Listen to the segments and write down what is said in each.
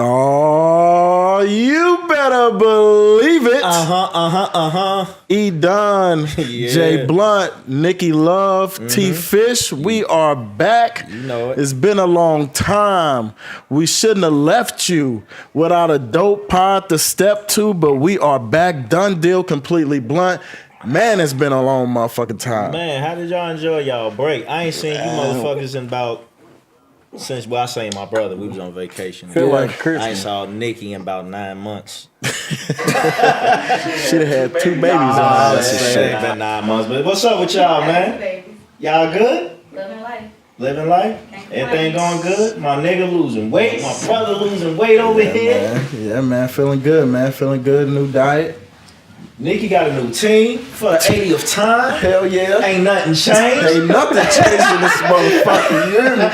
Oh, you better believe it. E. Dunn, Yeah. Jay Blunt, Nikki Love, T. Fish. We are back. You know it. It's been a long time. We shouldn't have left you without a dope pod to step to, but we are back. Done deal, completely blunt. Man, it's been a long motherfucking time. Man, how did y'all enjoy y'all break? I ain't seen you motherfuckers in about since I seen my brother. We was on vacation. Feel like I Christmas. ain't saw Nikki in about 9 months. Should have had 2 babies on Oh, us. it ain't been 9 months. But what's up with y'all, man? Y'all good? Living life. Living life? Everything going good? My nigga losing weight. My brother losing weight over here. Man. Yeah, man. Feeling good, man. Feeling good. New diet. Nikki got a new team for the 80th time. Hell yeah. Ain't nothing changed. Ain't nothing changing this motherfucker. You hear me?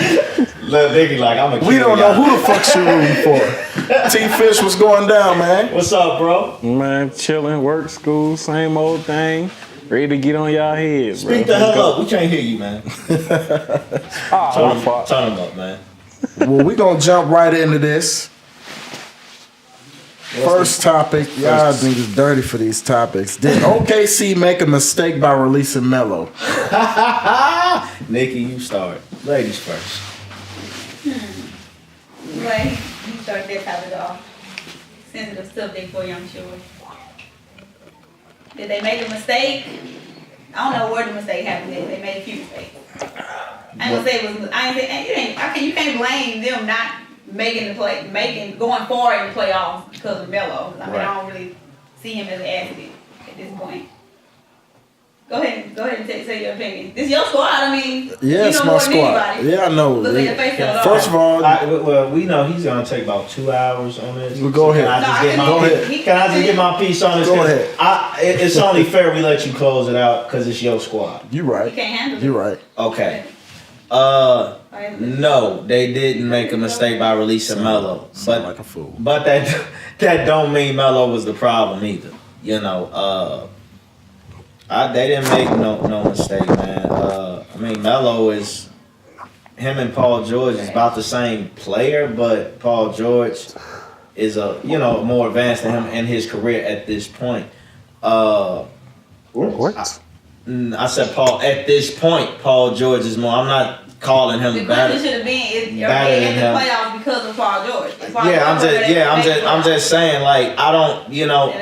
Look, Nikki, like, I'm a We don't know who the fuck she rooting for. T Fish, what's going down, man? What's up, bro? Man, chilling, work, school, same old thing. Ready to get on y'all heads, bro. Speak the hell up. We can't hear you, man. Oh, Turn them up, man. Well, we gonna jump right into this. First topic, y'all niggas dirty for these topics. Did OKC make a mistake by releasing Melo? Nikki, you start. Ladies first. Anyway, you start that topic off. Sensitive subject for you, I'm sure. Did they make a mistake? I don't know where the mistake happened. They made a few mistakes. I ain't gonna say it was. I ain't say you can't blame them not going far in the playoffs because of Melo. I mean, Right. I don't really see him as an athlete at this point. Go ahead and say your opinion. This is your squad. I mean, Yeah, you it's know my more than squad. anybody. Yeah, I know. Look at your face on it. First of all, Well, we know he's gonna take about 2 hours on this. Well, go ahead. Can I just Go ahead. Can I just get my piece on this? Go ahead. It's only fair we let you close it out because it's your squad. you You right. can't handle it. You right. Okay. No, they didn't make a mistake by releasing Melo, Sound like a fool. but that don't mean Melo was the problem either. You know, they didn't make no mistake, man. I mean, Melo is him and Paul George is about the same player, but Paul George is more advanced than him in his career at this point. What? I said Paul at this point. Paul George is more. I'm not calling him The better. question should have been better in than the him. playoffs because of Paul George. I'm just saying, like, I don't,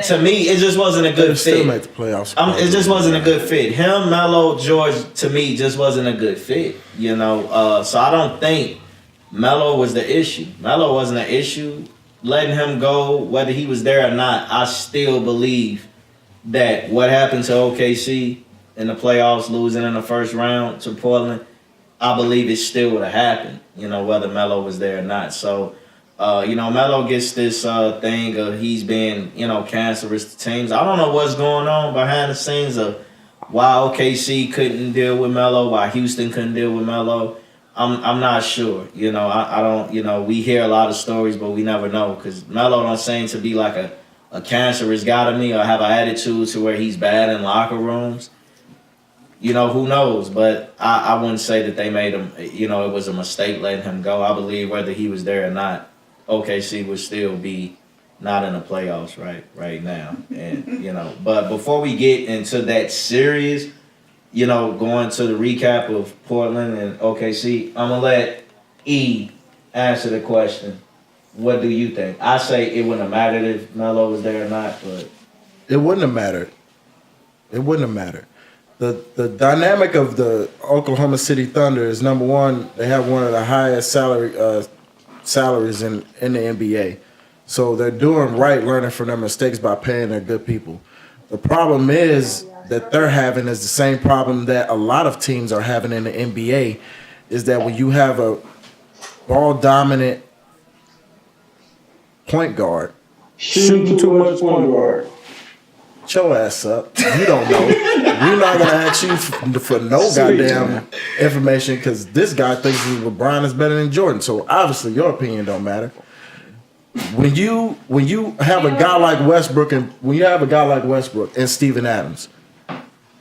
to me, it just wasn't a They good still fit. made the playoffs. It just wasn't a good fit. Him, Melo, George, to me, just wasn't a good fit. So I don't think Melo was the issue. Melo wasn't an issue. Letting him go, whether he was there or not, I still believe that what happened to OKC in the playoffs, losing in the first round to Portland, I believe it still would have happened, whether Melo was there or not. So, Melo gets this thing of he's being, cancerous to teams. I don't know what's going on behind the scenes of why OKC couldn't deal with Melo, why Houston couldn't deal with Melo. I'm not sure. I don't, we hear a lot of stories, but we never know because Melo don't seem to be like a cancerous guy to me or have an attitude to where he's bad in locker rooms. Who knows? But I wouldn't say that they made him, it was a mistake letting him go. I believe whether he was there or not, OKC would still be not in the playoffs right now. And, but before we get into that series, going to the recap of Portland and OKC, I'm going to let E answer the question. What do you think? I say it wouldn't have mattered if Melo was there or not, but It wouldn't have mattered. It wouldn't have mattered. The dynamic of the Oklahoma City Thunder is, number one, they have one of the highest salaries in the NBA. So they're doing right, learning from their mistakes by paying their good people. The problem is that they're having is the same problem that a lot of teams are having in the NBA, is that when you have a ball-dominant point guard, Shooting too much point guard. shut your ass up. You don't know. We're not gonna ask you for no goddamn information because this guy thinks LeBron is better than Jordan. So obviously your opinion don't matter. When you have a guy like Westbrook and Steven Adams,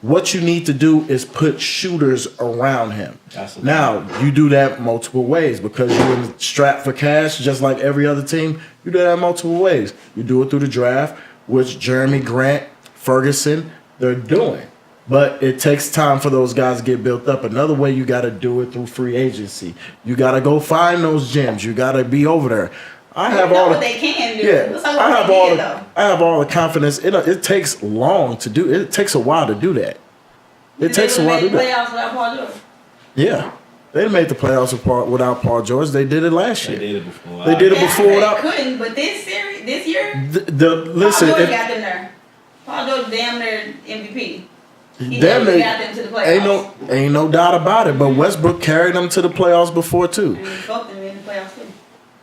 What you need to do is put shooters around him. Absolutely. Now, you do that multiple ways because you're in strapped for cash, just like every other team. You do that multiple ways. You do it through the draft, which Jeremy Grant, Ferguson, they're doing. But it takes time for those guys to get built up. Another way, you got to do it through free agency. You got to go find those gems. You got to be over there. I have know all what the, they can do. yeah. Let's talk I about have what all they the, did, though. I have all the confidence. It takes long to do. It takes a while to do that. It takes a while to do that. Playoffs without Paul George. Yeah, they made the playoffs without Paul George. They did it last year. They did it before. They did it Yeah, before they without. couldn't, but this year, Listen, Paul George if, got them there. Paul George damn near MVP. He damn definitely near- got them to the playoffs. ain't no doubt about it. But Westbrook carried them to the playoffs before too. And he fucked them in the playoffs too.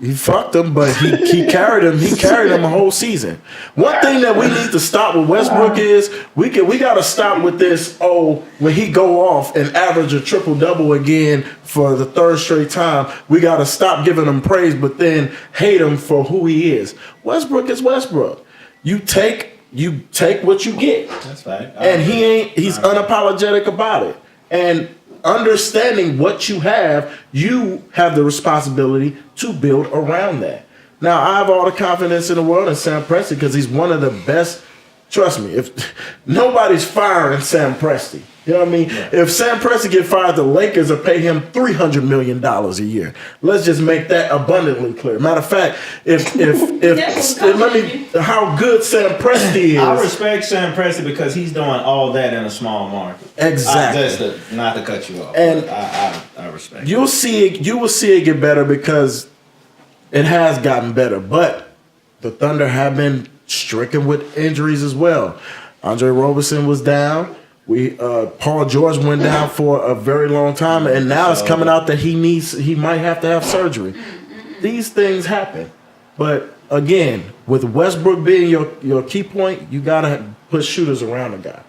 He fucked them, but he carried them. He carried them a whole season. One thing that we need to stop with Westbrook is we got to stop with this. Oh, when he go off and average a triple double again for the third straight time, we got to stop giving him praise, but then hate him for who he is. Westbrook is Westbrook. You take what you get, That's right. and he's unapologetic about it. And understanding what you have the responsibility to build around that. Now, I have all the confidence in the world in Sam Presti because he's one of the best. Trust me, if nobody's firing Sam Presti, you know what I mean? Right. If Sam Presti get fired, the Lakers will pay him $300 million a year. Let's just make that abundantly clear. Matter of fact, how good Sam Presti is. I respect Sam Presti because he's doing all that in a small market. Exactly. Not to cut you off. And I respect. You will see it get better because it has gotten better. But the Thunder have been stricken with injuries as well. Andre Roberson was down. Paul George went down for a very long time, and now it's coming out that he might have to have surgery. These things happen. But again, with Westbrook being your key point, you gotta put shooters around the guy.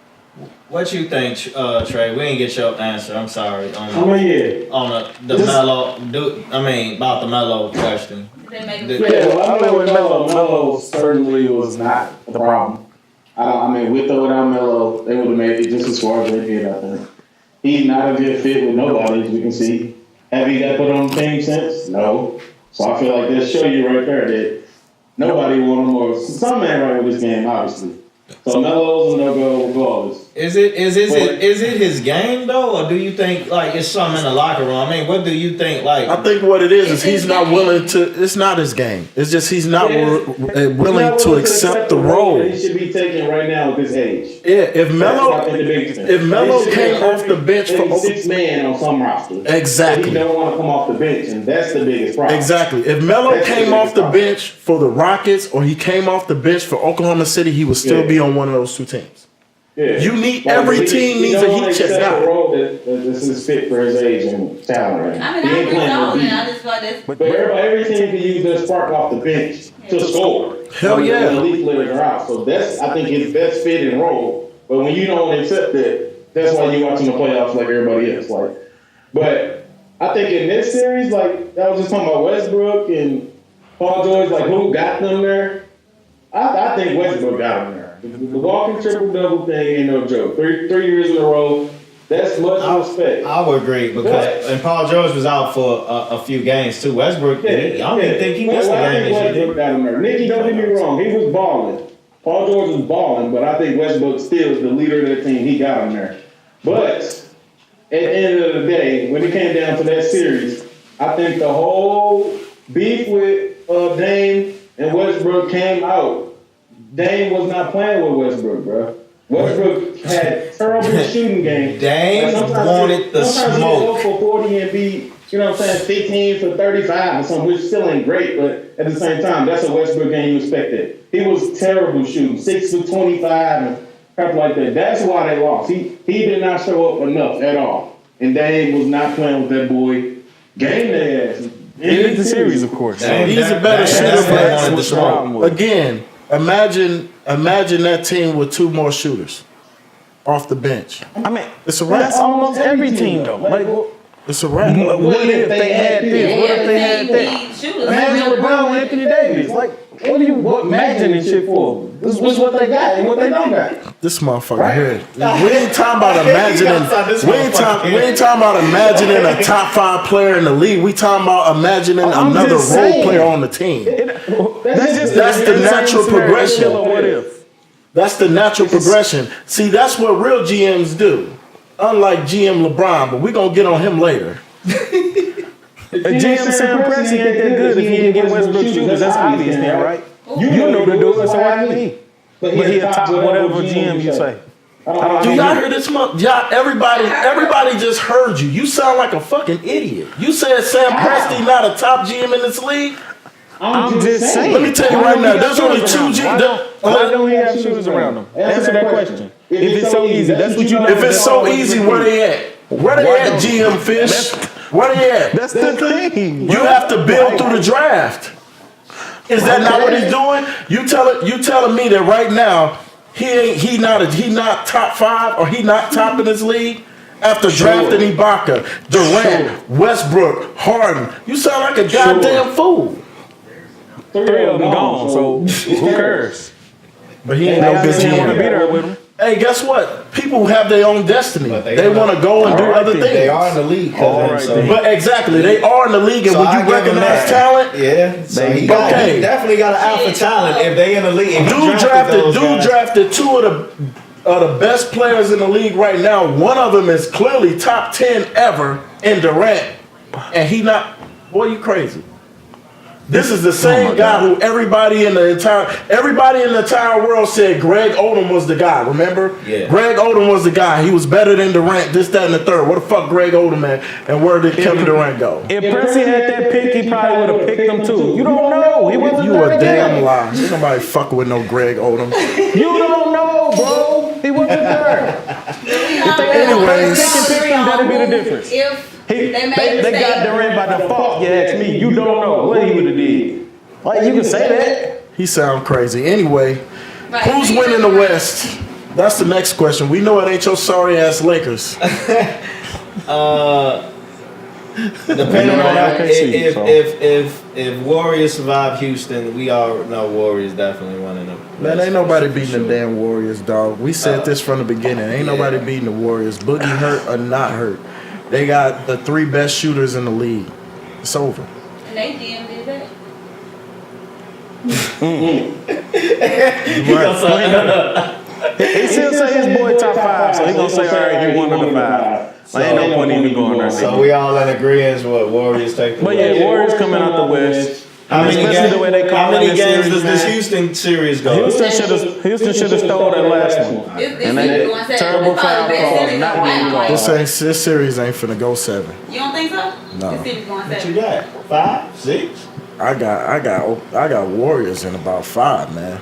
What you think, Trey? We didn't get your answer. I'm sorry. On the This- Melo, about the Melo question. They make The- him Yeah, well, I mean, with Melo certainly was not the problem. With or without Melo, they would have made it just as far as they did, I think. He's not a good fit with nobody, as we can see. Have he got put on the team since? No. So I feel like they'll show you right there that nobody want him or some man right with this game, obviously. So Melo's a no-go regardless. Is it his game though, or do you think like it's something in the locker room? I mean, what do you think? Like, I think what it is It's he's his not game. willing to. It's not his game. It's just he's not willing to accept the that role. he should be taking right now at this age. Yeah, if That's Melo, I think the biggest thing. if Melo They should came be off the bench for maybe 6 man on some roster. Exactly. He don't want to come off the bench, and that's the biggest problem. Exactly. If Melo That's came the off the problem. bench for the Rockets or he came off the bench for Oklahoma City, he would still Yeah. be on one of those two teams. Yeah. You need- every team needs a don't heat check accept guy. a role that is fit for his age and talent right now. I mean, He I ain't agree playing no with beat. I just thought this. But every team can use their spark off the bench to score. Hell yeah. When the elite players are out. So that's, I think, his best fit and role. But when you don't accept that, that's why you're watching the playoffs like everybody else. But I think in this series, like, I was just talking about Westbrook and Paul George, like, who got them there? I think Westbrook got them there. The walking triple-double thing ain't no joke. Three years in a row, that's much respect. I would agree because and Paul George was out for a few games too. Westbrook, I don't even think he missed a I game think this year. Westbrook got him there. Nicky, don't get me wrong, he was balling. Paul George was balling, but I think Westbrook still is the leader of that team. He got him there. But at the end of the day, when it came down to that series, I think the whole beef with Dame and Westbrook came out. Dame was not playing with Westbrook, bro. Westbrook had terrible shooting game. Dame Sometimes wanted the sometimes smoke. he'll go for 40 and be, you know what I'm saying, 15 for 35 or something, which still ain't great, but at the same time, that's a Westbrook game you expected. He was terrible shooting, 6 for 25 and crap like that. That's why they lost. He did not show up enough at all. And Dame was not playing with that boy. Game their ass. End the series, of course. Dame- He's a better Dame- shooter, that's but what that's wanted to what's smoke. wrong. Again, imagine that team with two more shooters off the bench. I mean, It's a wrap. that's almost every team, though. Like, It's a wrap. what if they had this? What if they had that? Shooters. Imagine LeBron and Anthony Davis. Like, What are you imagining shit for? This is what they got and what they don't got. This motherfucker here. We ain't talking about imagining. We ain't talking about imagining a top 5 player in the league. We talking about imagining another role player on the team. That's the natural progression. What if? That's the natural progression. See, that's what real GMs do. Unlike GM LeBron, but we're gonna get on him later. GM Sam Presti ain't that good if he didn't get Westbrook shooters. That's obvious now, right? You know the dude, so why didn't he? But he a top whatever GM you say. Do y'all hear this? Y'all, everybody just heard you. You sound like a fucking idiot. You said Sam Presti not a top GM in this league. I'm just saying. Let me tell you right now, there's only 2 GMs. Why don't he have shooters around him? Answer that question. If it's so easy, that's what you know. If it's so easy, where they at? Where they at, GM Fish? Where they at? That's the thing. You have to build through the draft. Is that not what he's doing? You telling me that right now he not top 5 or he not top in his league after drafting Ibaka, Durant, Westbrook, Harden? You sound like a goddamn fool. 3 of them gone, so who cares? But he ain't no good They want to be GM. there with him. Hey, guess what? People have their own destiny. They want to go and do other things. They are in the league. But exactly, they are in the league, and when you recognize talent, yeah, so he definitely got an eye for talent if they in the league. Dude drafted 2 of the best players in the league right now. One of them is clearly top 10 ever in Durant, and he not. Boy, you crazy. This is the same guy who everybody in the entire world said Greg Odom was the guy. Remember? Yeah. Greg Odom was the guy. He was better than Durant. This, that, and the third. Where the fuck Greg Odom at? And where did Kevin Durant go? If Presti had that pick, he probably would have picked them too. You don't know. He wasn't You there a damn again. lie. Ain't nobody fucking with no Greg Odom. You don't know, bro. He wasn't there. Anyways. That'd be the difference. If They they made got Durant by default. You ask me. You don't know what he would have did. Like you can say that. He sound crazy. Anyway, Right. who's winning the West? That's the next question. We know it ain't your sorry ass Lakers. Depending on that, OKC, so. if Warriors survive Houston, we all know Warriors definitely winning them. Man, ain't nobody beating the damn Warriors, dog. We said this from the beginning. Ain't nobody beating the Warriors. Boogie hurt or not hurt. They got the 3 best shooters in the league. It's over. And they GM did that. He still say his boy top 5, so he gonna say, all right, he one of the 5. Like, ain't no point even going there. So we all in agreement what Warriors take the But West. yeah, Warriors coming out the West. How many Especially games, the way they how call many this games series, does this man. Houston series go? Houston should have stole that last one. This And series they going 7. terrible It's foul probably the best calls, series not in a being while. called. This series ain't finna go 7. You don't think so? No. This series going What 7. you got? 5, 6? I got Warriors in about 5, man.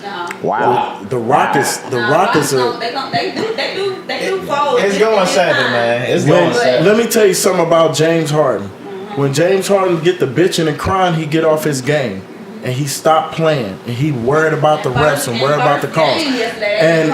No. Wow. The Rockets No, are. they do fold. It's going 7, man. It's going 7. Let me tell you something about James Harden. When James Harden get the bitching and crying, he get off his game. And he stopped playing. And he worried about the refs and worried about the calls. And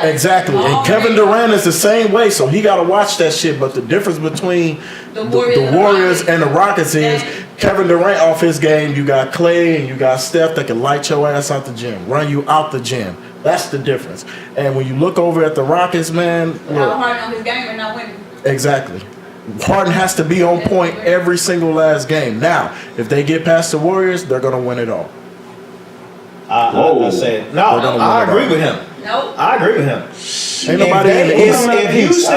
exactly. And Kevin Durant is the same way, so he got to watch that shit. But the difference between the Warriors and the Rockets is Kevin Durant off his game. You got Clay and you got Steph that can light your ass out the gym, run you out the gym. That's the difference. And when you look over at the Rockets, man, How look, hard on his game and not winning. exactly. Harden has to be on point every single last game. Now, if they get past the Warriors, they're gonna win it all. I said no. I agree with him. Nope. I agree with him. Ain't nobody in the East.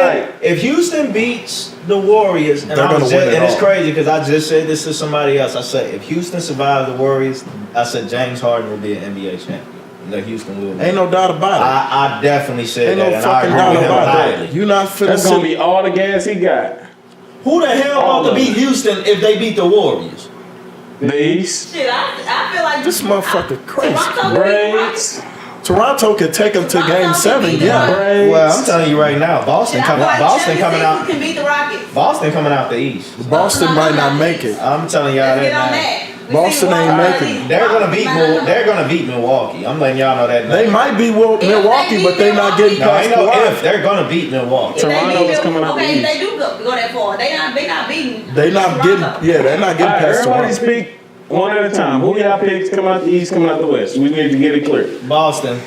If Houston beats the Warriors, and They're gonna win it it's all. crazy because I just said this to somebody else. I said if Houston survives the Warriors, I said James Harden will be an NBA champion. No, Houston will. Ain't no doubt about it. I definitely said Ain't that, no and I fucking agree doubt with him about highly. that. You not finna That's gonna sit. be all the gas he got. Who the hell want to beat Houston if they beat the Warriors? The East. Shit, I feel like This motherfucker crazy. Braids. Toronto could take them to Game 7. Yeah. Braids. Well, I'm telling you right now, Boston coming out. can beat the Rockets. Boston coming out the East. Boston might not make it. I'm telling y'all Let's get on that. that. Boston ain't making it. They're gonna beat Milwaukee. I'm letting y'all know that. Now. They might be Milwaukee, but they not getting No, past ain't the no line. if. They're gonna beat Milwaukee. Toronto is coming out the Okay, East. they do go that far. They not beating. They not getting. Toronto. Yeah, they're not getting past the Everybody line. speak one at a time. Who y'all picks coming out the East, coming out the West? We need to get it clear. Boston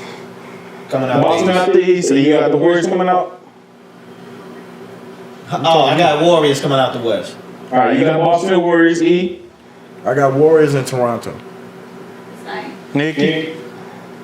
coming out. Boston out the East, and you got the Warriors coming out. Oh, I got Warriors coming out the West. All right, you got Boston Warriors. E. I got Warriors in Toronto. Same. Nikki.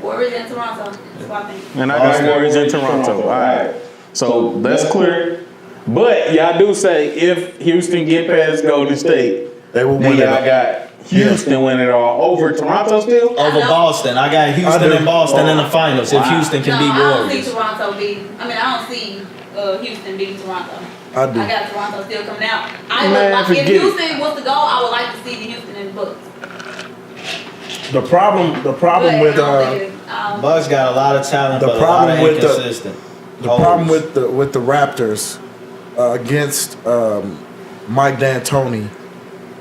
Warriors in Toronto. That's what I think. And I got Boston, Warriors in Toronto. All right. So that's clear. But y'all do say if Houston get past Golden State, They will then win y'all it. got Houston winning it all over Toronto still. Over Boston. I got Houston I do. and Boston in the finals. If Houston can No, beat I don't see Warriors. Toronto beating. I mean, I don't see Houston beating Toronto. I do. I got Toronto still coming out. I Man, would like, forget if it. Houston was to go, I would like to see the Houston in the books. The problem But with I don't think Bucks got a lot of talent, The but a lot problem of with the- inconsistent. the problem with the Raptors against Mike D'Antoni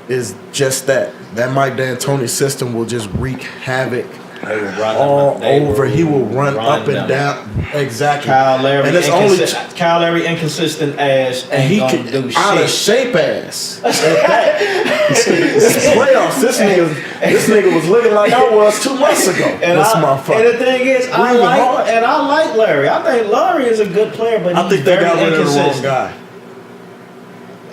is just that Mike D'Antoni system will just wreak havoc They will run all them. They over. He will run up and them. down. Exactly. Kyle Larry, and it's only Kyle Larry inconsistent ass and ain't he gonna can do out of shit. shape ass. At that. This playoffs. This nigga was looking like I was 2 months ago. And This and motherfucker. the thing is, I Breathing hard. like Larry. I think Larry is a good player, but I he's think they very got rid of the wrong inconsistent. guy.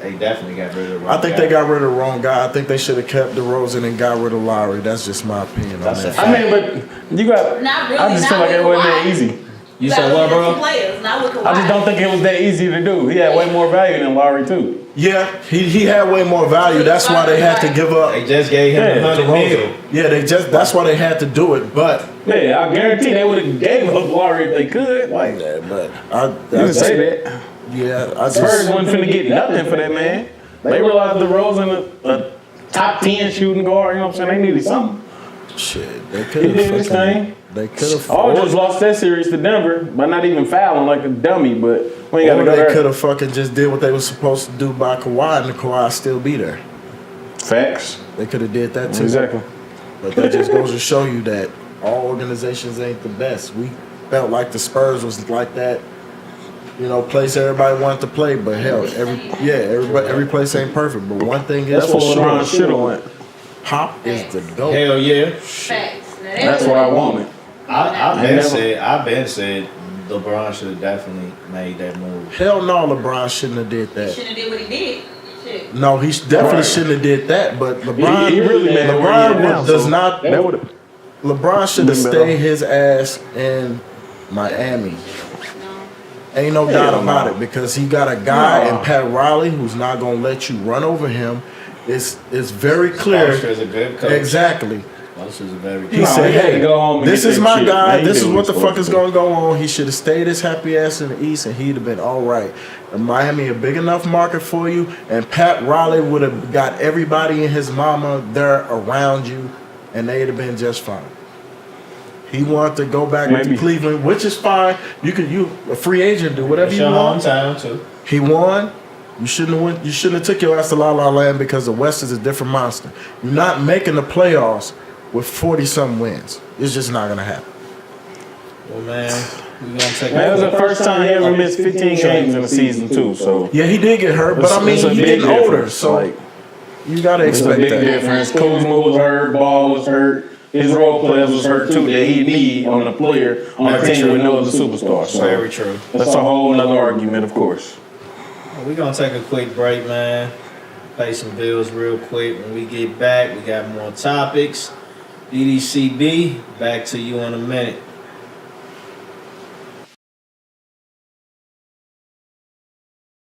They definitely got rid of the wrong I think guy. they got rid of the wrong guy. I think they should have kept DeRozan and got rid of Lowry. That's just my opinion That's on a that. fact. I mean, but you got. Not really, I just feel not like it with wasn't that Kawhi. easy. You said what, bro? Players, not with Kawhi. I just don't think it was that easy to do. He had way more value than Lowry too. Yeah, he had way more value. That's why they had to give up. They just gave him Yeah, 100 mil. Yeah, that's why they had to do it. But Yeah, I guarantee they would have gave up Lowry if they could. Like, yeah, but you can say that. Yeah, I Spurs just wasn't finna get nothing for that man. They realized the DeRozan a top 10 shooting guard. You know what I'm saying? They needed something. shit. They He could did his have. thing. They could have. Aldridge lost that series to Denver by not even fouling like a dummy, but we ain't got to Or go they there. could have fucking just did what they were supposed to do by Kawhi, and the Kawhi still be there. Facts. They could have did that too. Exactly. But that just goes to show you that all organizations ain't the best. We felt like the Spurs was like that, place everybody wanted to play. But hell, every place ain't perfect. But one thing is That's for what LeBron sure, should have went. Pop is the GOAT. Hell yeah. Facts. Now, That's what I wanted. I've never- been said LeBron should have definitely made that move. Hell no, LeBron shouldn't have did that. Shouldn't have did what he did. Shit. No, he definitely Right. shouldn't have did that. But LeBron, He really made it where he is now, does so not. That would have. LeBron should have Been better. stayed his ass in Miami. No. Ain't no doubt Hell about no. it because he got a guy No. in Pat Riley who's not gonna let you run over him. It's very clear. Spoelstra's a good coach. Exactly. Spoelstra's a very He good said, he had to "Hey, go home and this get is that my shit. guy. Man, he This did is what what the he fuck supposed is to. gonna go on. He should have stayed his happy ass in the East, and he'd have been all right. And Miami a big enough market for you, and Pat Riley would have got everybody and his mama there around you, and they'd have been just fine." He wanted to go back to Maybe. Cleveland, which is fine. You a free agent, do whatever It's you your want. hometown too. He won. You shouldn't have went. You shouldn't have took your ass to La La Land because the West is a different monster. You're not making the playoffs with 40-something wins. It's just not gonna happen. Well, man, we're gonna take. Man, it was the first time he ever missed 15 games in a season too. So Yeah, he did get hurt, but I mean, it's a he's big getting older, difference. so Like, you gotta it's a expect big that. difference. Kuzma was hurt, Ball was hurt, his role players was hurt too. That he need on a player on a Very team true. with no other superstar. So Very true. that's a whole nother argument, of course. We're gonna take a quick break, man. Pay some bills real quick. When we get back, we got more topics. BDCB, back to you in a minute.